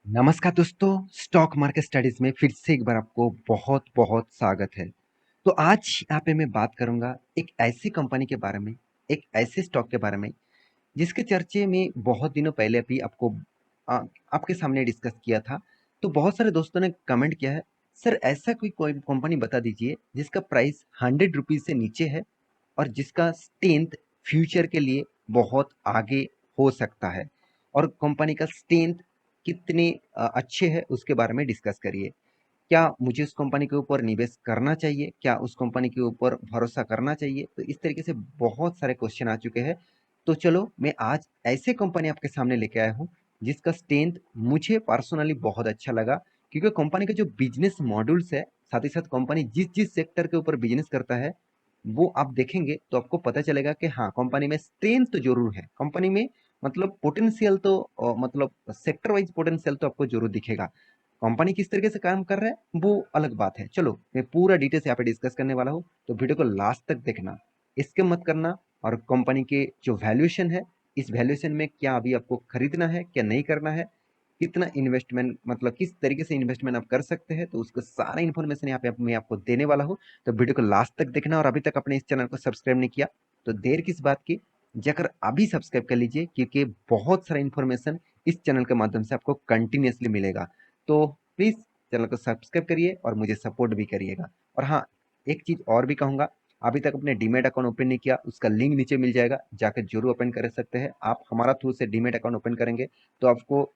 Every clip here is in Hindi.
नमस्कार दोस्तों, स्टॉक मार्केट स्टडीज में फिर से एक बार आपको बहुत बहुत स्वागत है। तो आज यहाँ पे मैं बात करूंगा एक ऐसी कंपनी के बारे में, एक ऐसे स्टॉक के बारे में जिसके चर्चे में बहुत दिनों पहले भी आपके सामने डिस्कस किया था। तो बहुत सारे दोस्तों ने कमेंट किया है, सर ऐसा कोई कंपनी बता दीजिए जिसका प्राइस 100 रुपीज से नीचे है और जिसका स्ट्रेंथ फ्यूचर के लिए बहुत आगे हो सकता है, और कंपनी का स्ट्रेंथ कितने अच्छे है उसके बारे में डिस्कस करिए। क्या मुझे उस कंपनी के ऊपर निवेश करना चाहिए, क्या उस कंपनी के ऊपर भरोसा करना चाहिए? तो इस तरीके से बहुत सारे क्वेश्चन आ चुके हैं। तो चलो मैं आज ऐसे कंपनी आपके सामने लेके आया हूँ जिसका स्ट्रेंथ मुझे पर्सनली बहुत अच्छा लगा, क्योंकि कंपनी के जो बिजनेस मॉड्यूल्स है, साथ ही साथ कंपनी जिस जिस सेक्टर के ऊपर बिजनेस करता है वो आप देखेंगे तो आपको पता चलेगा कि हाँ, कंपनी में स्ट्रेंथ तो जरूर है। कंपनी में मतलब पोटेंशियल तो मतलब सेक्टर वाइज पोटेंशियल तो आपको जरूर दिखेगा। कंपनी किस तरीके से काम कर रहा है वो अलग बात है। चलो मैं पूरा डिटेल्स यहाँ पे डिस्कस करने वाला हूँ, तो वीडियो को लास्ट तक देखना, इसके मत करना। और कंपनी के जो वैल्यूएशन है, इस वैल्यूएशन में क्या अभी आपको खरीदना है, क्या नहीं करना है, कितना इन्वेस्टमेंट मतलब किस तरीके से इन्वेस्टमेंट आप कर सकते हैं, तो उसका सारा इन्फॉर्मेशन यहाँ पे मैं आपको देने वाला हूँ। तो वीडियो को लास्ट तक देखना, और अभी तक अपने इस चैनल को सब्सक्राइब नहीं किया तो देर किस बात की, जाकर अभी सब्सक्राइब कर लीजिए, क्योंकि बहुत सारा इन्फॉर्मेशन इस चैनल के माध्यम से आपको कंटिन्यूसली मिलेगा। तो प्लीज चैनल को सब्सक्राइब करिए और मुझे सपोर्ट भी करिएगा। और हाँ, एक चीज और भी कहूंगा, अभी तक अपने डीमेट अकाउंट ओपन नहीं किया, उसका लिंक नीचे मिल जाएगा, जाकर जरूर ओपन कर सकते हैं। आप हमारा थ्रू से डीमेट अकाउंट ओपन करेंगे तो आपको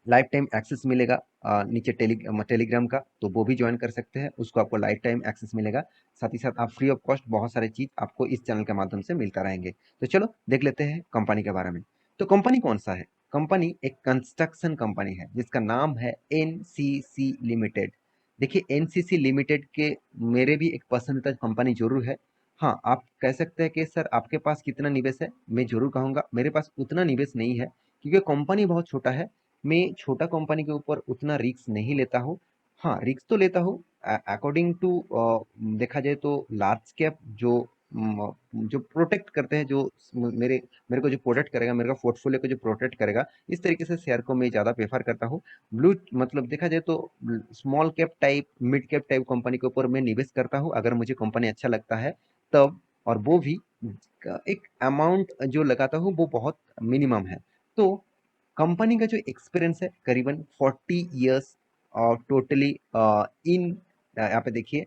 लाइफ टाइम एक्सेस मिलेगा। नीचे टेलीग्राम का, तो वो भी ज्वाइन कर सकते हैं, उसको आपको लाइफ टाइम एक्सेस मिलेगा। साथ ही साथ आप फ्री ऑफ कॉस्ट बहुत सारे चीज आपको इस चैनल के माध्यम से मिलता रहेंगे। तो चलो देख लेते हैं कंपनी के बारे में। तो कंपनी कौन सा है? कंपनी एक कंस्ट्रक्शन कंपनी है जिसका नाम है एनसीसी लिमिटेड। देखिए, एनसीसी लिमिटेड के मेरे भी एक पसंदीदा कंपनी जरूर है। हाँ, आप कह सकते हैं कि सर आपके पास कितना निवेश है, मैं जरूर कहूंगा मेरे पास उतना निवेश नहीं है, क्योंकि कंपनी बहुत छोटा है। मैं छोटा कंपनी के ऊपर उतना रिस्क नहीं लेता हूँ। हाँ, रिस्क तो लेता हूँ अकॉर्डिंग टू, देखा जाए तो लार्ज कैप जो प्रोटेक्ट करते हैं, जो मेरे मेरे को जो प्रोटेक्ट करेगा, मेरे को पोर्टफोलियो को जो प्रोटेक्ट करेगा, इस तरीके से शेयर को मैं ज़्यादा प्रेफर करता हूँ। ब्लू मतलब देखा जाए तो small cap type, mid cap type company के ऊपर मैं निवेश करता हूँ अगर मुझे कंपनी अच्छा लगता है तब। और वो भी एक अमाउंट जो लगाता हूँ वो बहुत मिनिमम है। तो कंपनी का जो एक्सपीरियंस है करीबन 40 ईयर्स, और टोटली इन यहाँ पे देखिए,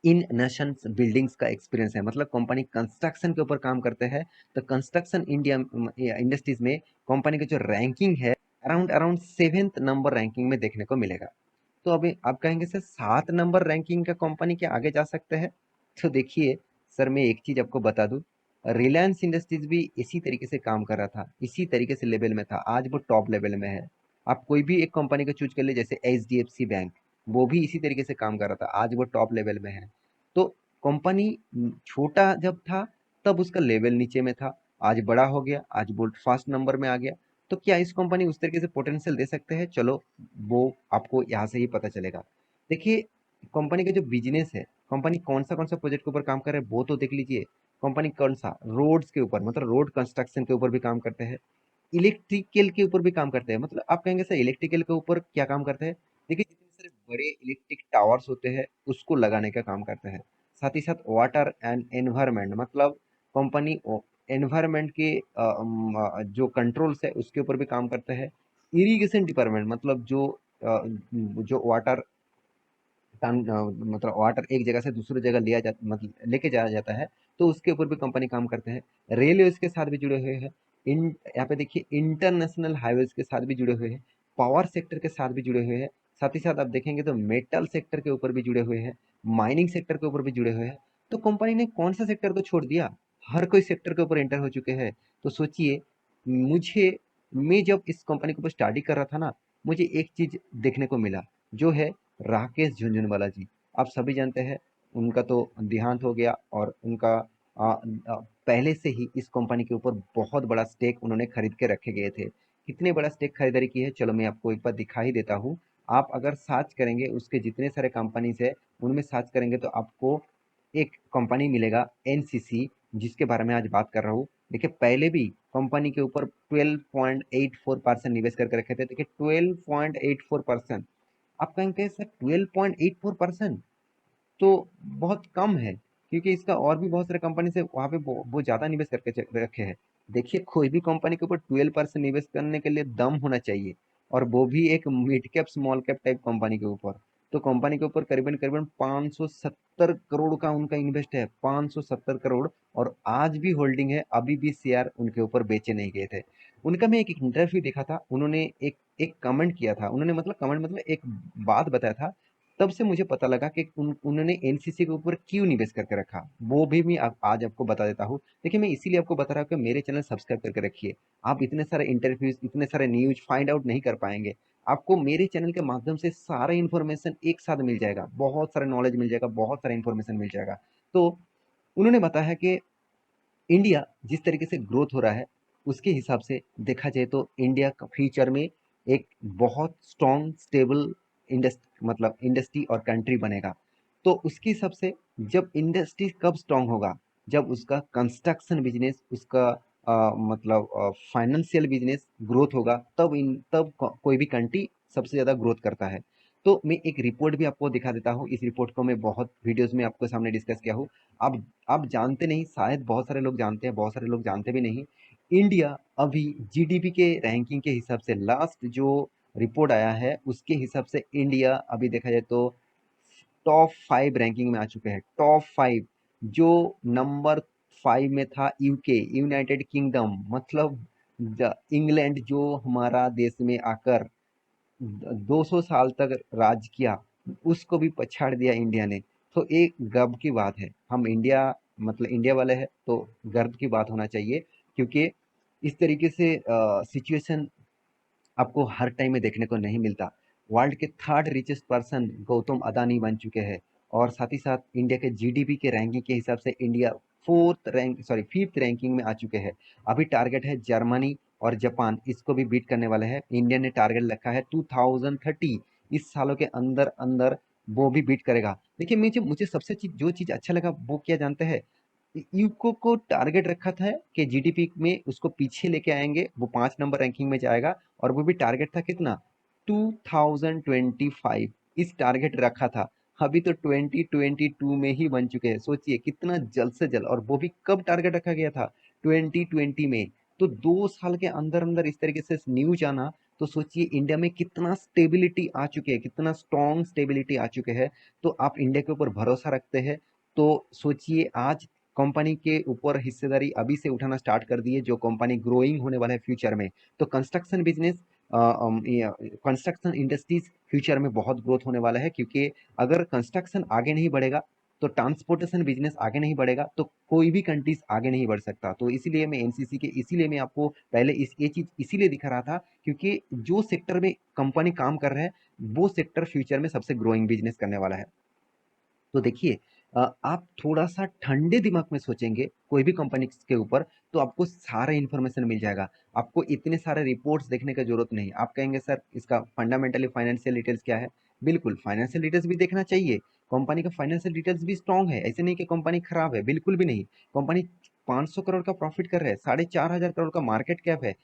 इन नेशंस बिल्डिंग्स का एक्सपीरियंस है, मतलब कंपनी कंस्ट्रक्शन के ऊपर काम करते हैं। तो कंस्ट्रक्शन इंडिया इंडस्ट्रीज में कंपनी का जो रैंकिंग है, around around 7th number ranking में देखने को मिलेगा। तो अभी आप कहेंगे सर 7 नंबर रैंकिंग का कंपनी क्या आगे जा सकते हैं? तो देखिए सर, मैं एक चीज आपको बता दूं, रिलायंस इंडस्ट्रीज भी इसी तरीके से काम कर रहा था, इसी तरीके से लेवल में था, आज वो टॉप लेवल में है। आप कोई भी एक कंपनी को चूज कर ले, जैसे HDFC बैंक, वो भी इसी तरीके से काम कर रहा था, आज वो टॉप लेवल में है। तो कंपनी छोटा जब था तब उसका लेवल नीचे में था, आज बड़ा हो गया, आज वो फर्स्ट नंबर में आ गया। तो क्या इस कंपनी उस तरीके से पोटेंशियल दे सकते हैं? चलो वो आपको यहाँ से ही पता चलेगा। देखिए, कंपनी का जो बिजनेस है, कंपनी कौन सा प्रोजेक्ट के ऊपर काम कर रहा है वो तो देख लीजिए। कंपनी कौन सा रोड्स के ऊपर, मतलब रोड कंस्ट्रक्शन के ऊपर भी काम करते हैं, इलेक्ट्रिकल के ऊपर भी काम करते हैं। मतलब आप कहेंगे सर इलेक्ट्रिकल के ऊपर क्या काम करते हैं? देखिए, जितने सारे बड़े इलेक्ट्रिक टावर्स होते हैं उसको लगाने का काम करते हैं। साथ ही साथ वाटर एंड एनवायरनमेंट, मतलब कंपनी एनवायरनमेंट के जो कंट्रोल्स है उसके ऊपर भी काम करते हैं। इरिगेशन डिपार्टमेंट, मतलब जो वाटर मतलब वाटर एक जगह से दूसरी जगह लिया जा मतलब लेके जाया जाता है, तो उसके ऊपर भी कंपनी काम करते हैं। रेलवेज के साथ भी जुड़े हुए हैं। इन यहाँ पे देखिए, इंटरनेशनल हाईवेज के साथ भी जुड़े हुए हैं, पावर सेक्टर के साथ भी जुड़े हुए हैं। साथ ही साथ आप देखेंगे तो मेटल सेक्टर के ऊपर भी जुड़े हुए हैं, माइनिंग सेक्टर के ऊपर भी जुड़े हुए हैं। तो कंपनी ने कौन सा सेक्टर को छोड़ दिया? हर कोई सेक्टर के ऊपर एंटर हो चुके हैं। तो सोचिए, मुझे मैं जब इस कंपनी के ऊपर स्टडी कर रहा था ना, मुझे एक चीज देखने को मिला, जो है राकेश झुनझुनवाला जी। आप सभी जानते हैं, उनका तो देहांत हो गया, और उनका पहले से ही इस कंपनी के ऊपर बहुत बड़ा स्टेक उन्होंने खरीद के रखे गए थे। कितने बड़ा स्टेक खरीदारी की है, चलो मैं आपको एक बार दिखा ही देता हूँ। आप अगर सर्च करेंगे, उसके जितने सारे कंपनीज है उनमें सर्च करेंगे तो आपको एक कंपनी मिलेगा एनसीसी, जिसके बारे में आज बात कर रहा हूँ। देखिए पहले भी कंपनी के ऊपर 12.84% निवेश करके रखे थे। देखिए 12.84%, आप कहेंगे सर 12.84% तो बहुत कम है, क्योंकि इसका और भी बहुत सारे कंपनी से वहाँ पे वो ज़्यादा निवेश करके रखे हैं। देखिए कोई भी कंपनी के ऊपर 12% निवेश करने के लिए दम होना चाहिए, और वो भी एक mid cap small cap type company के ऊपर। तो कंपनी के ऊपर करीबन करीबन 570 करोड़ का उनका इन्वेस्ट है, 570 करोड़। और आज भी होल्डिंग है, अभी भी शेयर उनके ऊपर बेचे नहीं गए थे। उनका मैं एक इंटरव्यू देखा था, उन्होंने एक एक कमेंट किया था, उन्होंने मतलब कमेंट मतलब एक बात बताया था। तब से मुझे पता लगा कि उन्होंने एनसीसी के ऊपर क्यों निवेश करके रखा, वो भी मैं आज आपको बता देता हूँ। देखिए मैं इसीलिए आपको बता रहा हूँ कि मेरे चैनल सब्सक्राइब करके रखिए। आप इतने सारे इंटरव्यूज, इतने सारे न्यूज फाइंड आउट नहीं कर पाएंगे। आपको मेरे चैनल के माध्यम से सारा इन्फॉर्मेशन एक साथ मिल जाएगा, बहुत सारा नॉलेज मिल जाएगा, बहुत सारा इन्फॉर्मेशन मिल जाएगा। तो उन्होंने बताया है कि इंडिया जिस तरीके से ग्रोथ हो रहा है, उसके हिसाब से देखा जाए तो इंडिया का फ्यूचर में एक बहुत स्ट्रॉन्ग स्टेबल मतलब इंडस्ट्री और कंट्री बनेगा। तो उसके हिसाब से जब इंडस्ट्री कब स्ट्रॉन्ग होगा, जब उसका कंस्ट्रक्शन बिजनेस, उसका मतलब फाइनेंशियल बिजनेस ग्रोथ होगा, तब कोई भी कंट्री सबसे ज़्यादा ग्रोथ करता है। तो मैं एक रिपोर्ट भी आपको दिखा देता हूँ, इस रिपोर्ट को मैं बहुत वीडियोस में आपके सामने डिस्कस किया हूँ। आप आप जानते नहीं, शायद बहुत सारे लोग जानते हैं, बहुत सारे लोग जानते भी नहीं। इंडिया अभी जीडीपी के रैंकिंग के हिसाब से लास्ट जो रिपोर्ट आया है, उसके हिसाब से इंडिया अभी देखा जाए तो टॉप 5 रैंकिंग में आ चुके हैं। टॉप 5, जो नंबर 5 में था यूके, यूनाइटेड किंगडम, मतलब इंग्लैंड जो हमारा देश में आकर 200 साल तक राज किया, उसको भी पछाड़ दिया इंडिया ने। तो एक गर्व की बात है, हम इंडिया मतलब इंडिया वाले हैं तो गर्व की बात होना चाहिए। क्योंकि इस तरीके से सिचुएशन आपको हर टाइम में देखने को नहीं मिलता। वर्ल्ड के 3rd richest person Gautam Adani बन चुके हैं, और साथ ही साथ इंडिया के जीडीपी के रैंकिंग के हिसाब से इंडिया 5th रैंकिंग में आ चुके हैं। अभी टारगेट है जर्मनी और जापान, इसको भी बीट करने वाले हैं। इंडिया ने टारगेट रखा है 2030, इस सालों के अंदर अंदर वो भी बीट करेगा। देखिए मुझे मुझे सबसे जो चीज अच्छा लगा वो क्या जानते हैं, यूको को टारगेट रखा था कि जीडीपी में उसको पीछे लेके आएंगे, वो 5 नंबर रैंकिंग में जाएगा। और वो भी टारगेट था कितना, 2025, इस टारगेट रखा था। अभी तो 2022 में ही बन चुके हैं, सोचिए कितना जल्द से जल्द। और वो भी कब टारगेट रखा गया था, 2020 में। तो 2 साल के अंदर अंदर इस तरीके से न्यूज आना, तो सोचिए इंडिया में कितना स्टेबिलिटी आ चुके हैं, कितना स्ट्रॉन्ग स्टेबिलिटी आ चुके हैं। तो आप इंडिया के ऊपर भरोसा रखते हैं, तो सोचिए आज कंपनी के ऊपर हिस्सेदारी अभी से उठाना स्टार्ट कर दिए, जो कंपनी ग्रोइंग होने वाला है फ्यूचर में। तो construction business, construction industries future में बहुत ग्रोथ होने वाला है। क्योंकि अगर कंस्ट्रक्शन आगे नहीं बढ़ेगा तो ट्रांसपोर्टेशन बिजनेस आगे नहीं बढ़ेगा, तो कोई भी कंट्रीज आगे नहीं बढ़ सकता। तो इसीलिए मैं एनसीसी के, इसीलिए मैं आपको पहले ये चीज इसीलिए दिखा रहा था, क्योंकि जो सेक्टर में कंपनी काम कर रहा है, वो सेक्टर फ्यूचर में सबसे ग्रोइंग बिजनेस करने वाला है। तो देखिए आप थोड़ा सा ठंडे दिमाग में सोचेंगे कोई भी कंपनी के ऊपर, तो आपको सारा इन्फॉर्मेशन मिल जाएगा। आपको इतने सारे रिपोर्ट्स देखने की जरूरत नहीं। आप कहेंगे सर इसका फंडामेंटली फाइनेंशियल डिटेल्स क्या है, बिल्कुल फाइनेंशियल डिटेल्स भी देखना चाहिए। कंपनी का फाइनेंशियल डिटेल्स भी स्ट्रांग है, ऐसे नहीं कि कंपनी खराब है, बिल्कुल भी नहीं। कंपनी 500 करोड़ का प्रॉफिट कर रहा है, 4,500 करोड़ का मार्केट कैप है,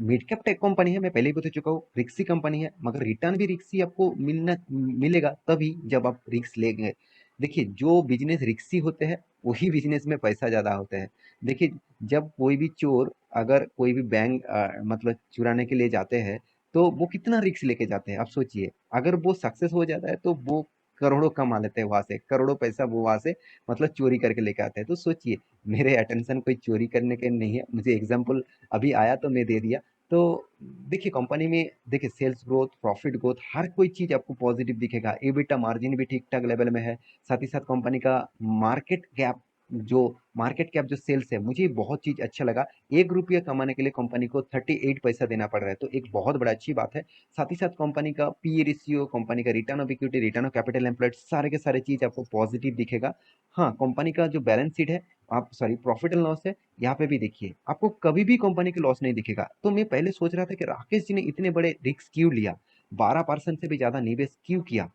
मिड कैप टेक कंपनी है, मैं पहले ही बता चुका हूँ, रिक्सी कंपनी है। मगर रिटर्न भी रिक्सी आपको मिलेगा तभी जब आप रिक्स लेंगे। देखिए जो बिजनेस रिक्सी होते हैं, वही बिजनेस में पैसा ज्यादा होता है। देखिए जब कोई भी चोर अगर कोई भी बैंक मतलब चुराने के लिए जाते हैं, तो वो कितना रिक्स लेके जाते हैं, आप सोचिए। अगर वो सक्सेस हो जाता है तो वो करोड़ों कमा लेते हैं वहां से, करोड़ों पैसा वो वहां से मतलब चोरी करके लेके आते हैं। तो सोचिए, मेरे अटेंशन कोई चोरी करने के नहीं है, मुझे एग्जाम्पल अभी आया तो मैं दे दिया। तो देखिए कंपनी में देखिए सेल्स ग्रोथ, प्रॉफिट ग्रोथ, हर कोई चीज आपको पॉजिटिव दिखेगा। एबिटा मार्जिन भी ठीक ठाक लेवल में है। साथ ही साथ कंपनी का मार्केट कैप जो मार्केट कैप जो सेल्स है, मुझे बहुत चीज अच्छा लगा। 1 रुपया कमाने के लिए कंपनी को 38 पैसा देना पड़ रहा है, तो एक बहुत बड़ा अच्छी बात है। साथ ही साथ कंपनी का पी रेशियो, कंपनी का return of equity, return of capital employed, सारे के सारे चीज आपको पॉजिटिव दिखेगा। हाँ कंपनी का जो बैलेंस शीट है, आप सॉरी प्रॉफिट एंड लॉस है, यहाँ पे भी देखिए आपको कभी भी कंपनी के लॉस नहीं दिखेगा। तो मैं पहले सोच रहा था कि राकेश जी ने इतने बड़े रिस्क क्यों लिया, 12% से भी ज्यादा निवेश क्यों किया।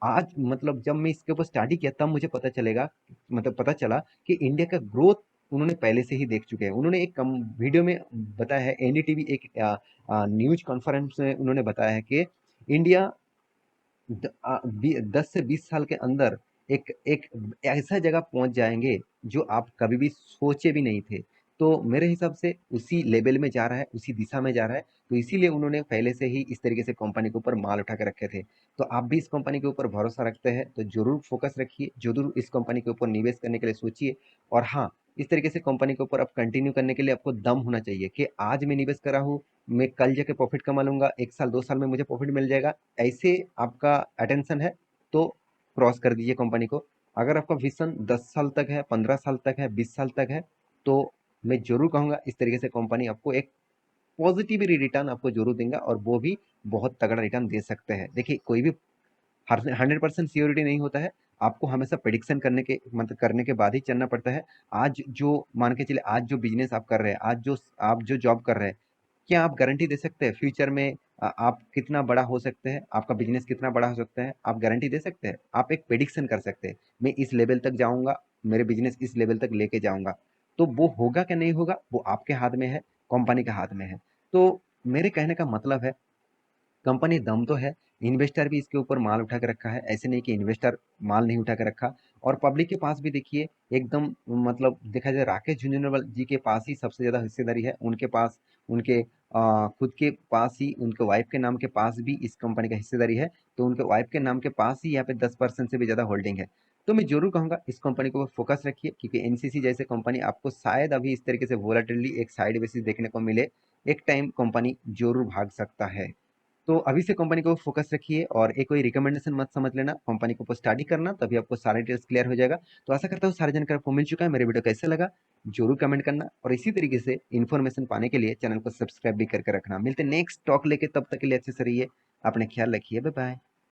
आज मतलब जब मैं इसके ऊपर स्टडी किया तब मुझे पता चलेगा, मतलब पता चला कि इंडिया का ग्रोथ उन्होंने पहले से ही देख चुके हैं। उन्होंने एक कम वीडियो में बताया है, एनडीटीवी एक न्यूज कॉन्फ्रेंस में उन्होंने बताया है कि इंडिया 10 से 20 साल के अंदर एक एक ऐसा जगह पहुंच जाएंगे जो आप कभी भी सोचे भी नहीं थे। तो मेरे हिसाब से उसी लेवल में जा रहा है, उसी दिशा में जा रहा है। तो इसीलिए उन्होंने पहले से ही इस तरीके से कंपनी के ऊपर माल उठा के रखे थे। तो आप भी इस कंपनी के ऊपर भरोसा रखते हैं तो जरूर फोकस रखिए, जरूर इस कंपनी के ऊपर निवेश करने के लिए सोचिए। और हाँ, इस तरीके से कंपनी के ऊपर अब कंटिन्यू करने के लिए आपको दम होना चाहिए कि आज मैं निवेश कर रहा हूँ, मैं कल जाके प्रॉफिट कमा लूंगा, 1 साल 2 साल में मुझे प्रॉफिट मिल जाएगा। ऐसे आपका अटेंशन है तो क्रॉस कर दीजिए कंपनी को। अगर आपका विजन 10 साल तक है, 15 साल तक है, 20 साल तक है, तो मैं जरूर कहूंगा इस तरीके से कंपनी आपको एक पॉजिटिव रिटर्न आपको जरूर देगा, और वो भी बहुत तगड़ा रिटर्न दे सकते हैं। देखिए, कोई भी 100% सियोरिटी नहीं होता है। आपको हमेशा प्रेडिक्शन करने के मतलब करने के बाद ही चलना पड़ता है। आज जो मान के चले, आज जो बिजनेस आप कर रहे हैं, आज जो आप जो जॉब कर रहे हैं, क्या आप गारंटी दे सकते हैं फ्यूचर में आप कितना बड़ा हो सकते हैं, आपका बिजनेस कितना बड़ा हो सकता है? आप गारंटी दे सकते हैं? आप एक प्रेडिक्शन कर सकते हैं, मैं इस लेवल तक जाऊंगा, मेरे बिजनेस इस लेवल तक लेके जाऊंगा। तो वो होगा क्या नहीं होगा, वो आपके हाथ में है, कंपनी के हाथ में है। तो मेरे कहने का मतलब है, कंपनी दम तो है, इन्वेस्टर भी इसके ऊपर माल उठा के रखा है, ऐसे नहीं कि इन्वेस्टर माल नहीं उठा के रखा। और पब्लिक के पास भी देखिए, एकदम मतलब देखा जाए राकेश झुंझुनवाला जी के पास ही सबसे ज्यादा हिस्सेदारी है। उनके पास, उनके खुद के पास ही, उनके वाइफ के नाम के पास भी इस कंपनी का हिस्सेदारी है। तो उनके वाइफ के नाम के पास ही यहाँ पे 10% से भी ज्यादा होल्डिंग है। तो मैं जरूर कहूंगा इस कंपनी को फोकस रखिए, क्योंकि एनसीसी जैसे कंपनी आपको शायद अभी इस तरीके से वोलेटिलिटी एक साइड बेसिस देखने को मिले। एक टाइम कंपनी जरूर भाग सकता है। तो अभी से कंपनी को फोकस रखिए, और एक कोई रिकमेंडेशन मत समझ लेना, कंपनी को स्टडी करना, तभी आपको सारे डिटेल्स क्लियर हो जाएगा। तो आशा करता हूँ सारी जानकारी आपको मिल चुका है। मेरे वीडियो कैसे लगा जरूर कमेंट करना, और इसी तरीके से इन्फॉर्मेशन पाने के लिए चैनल को सब्सक्राइब भी करके रखना। मिलते नेक्स्ट टॉक लेके, तब तक के लिए अच्छे से रहिए, अपने ख्याल रखिए, बाय बाय।